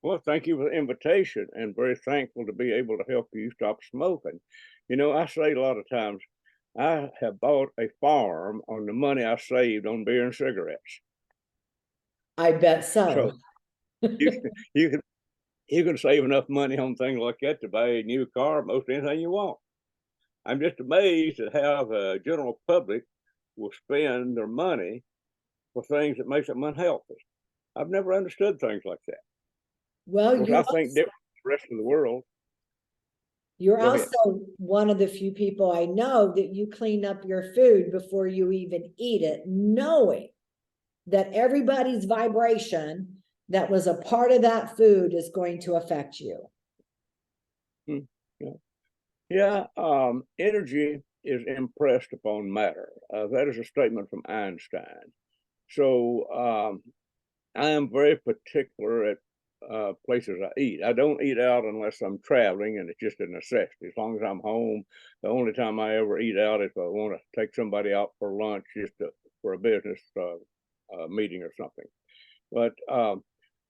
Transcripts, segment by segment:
Well, thank you for the invitation, and very thankful to be able to help you stop smoking. You know, I say a lot of times, I have bought a farm on the money I saved on beer and cigarettes. I bet so. So you can you can you can save enough money on things like that to buy a new car, most anything you want. I'm just amazed at how the general public will spend their money for things that makes them unhealthy. I've never understood things like that. Well, Of course, I think different from the rest of the world. you're Go ahead. also one of the few people I know that you clean up your food before you even eat it, knowing that everybody's vibration that was a part of that food is going to affect you. Hmm. Yeah. Yeah, energy is impressed upon matter. That is a statement from Einstein. So I am very particular at places I eat. I don't eat out unless I'm traveling, and it's just a necessity. As long as I'm home, the only time I ever eat out is if I want to take somebody out for lunch, for a business meeting or something. But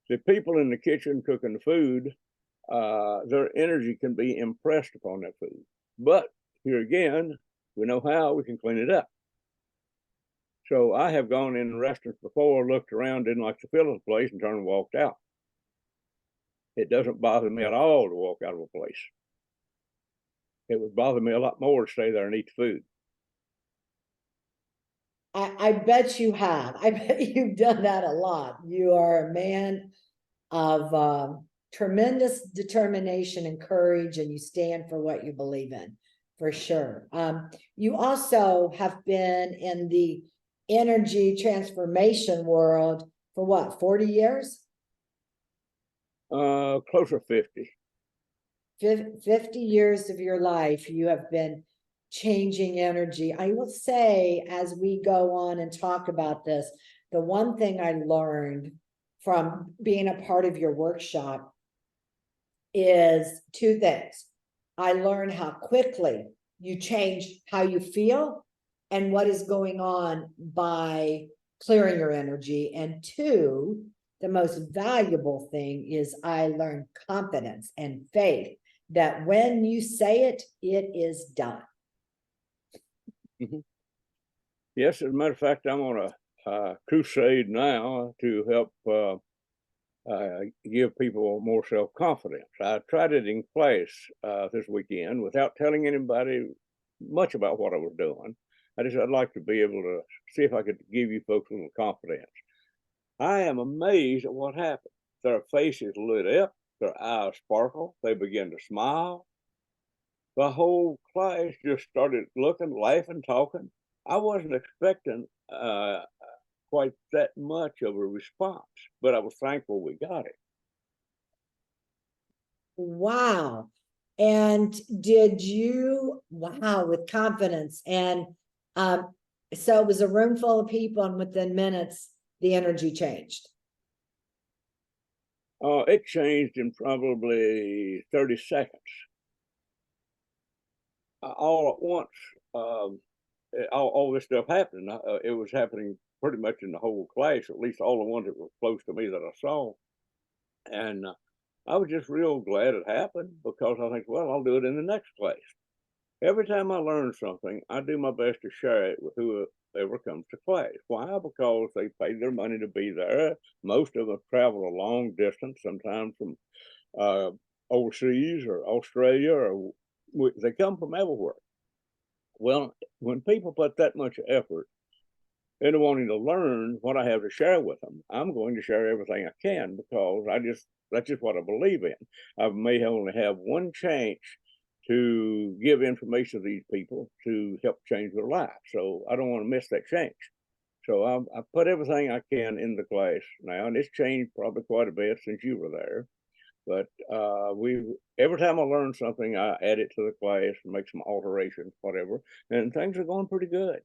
the people in the kitchen cooking the food, their energy can be impressed upon that food. But here again, we know how we can clean it up. So I have gone in restaurants before, looked around, didn't like the feel of the place, and turned and walked out. It doesn't bother me at all to walk out of a place. It would bother me a lot more to stay there and eat the food. I bet you have. I bet you've done that a lot. You are a man of tremendous determination and courage, and you stand for what you believe in, for sure. You also have been in the energy transformation world for what, 40 years? Closer 50. 50 years of your life, you have been changing energy. I will say, as we go on and talk about this, the one thing I learned from being a part of your workshop is two things. I learned how quickly you change how you feel and what is going on by clearing your energy. And two, the most valuable thing is I learned confidence and faith that when you say it, it is done. Mm-hmm. Yes, as a matter of fact, I'm on a crusade now to help give people more self-confidence. I tried it in class this weekend without telling anybody much about what I was doing. I'd like to be able to see if I could give you folks a little confidence. I am amazed at what happened. Their faces lit up, their eyes sparkle, they begin to smile. The whole class just started looking, laughing, talking. I wasn't expecting quite that much of a response, but I was thankful we got it. Wow. And did you, wow, with confidence. And so it was a room full of people, and within minutes, the energy changed. It changed in probably 30 seconds. All at once, all this stuff happened. It was happening pretty much in the whole class, at least all the ones that were close to me that I saw. And I was just real glad it happened because I think, well, I'll do it in the next class. Every time I learn something, I do my best to share it with whoever comes to class. Why? Because they paid their money to be there. Most of them travel a long distance, sometimes from uh, overseas or Australia, or they come from everywhere. Well, when people put that much effort into wanting to learn what I have to share with them, I'm going to share everything I can because that's just what I believe in. I may only have one chance to give information to these people to help change their lives. So I don't want to miss that chance. So I put everything I can in the class now, and it's changed probably quite a bit since you were there. But every time I learn something, I add it to the class and make some alterations, whatever, and things are going pretty good.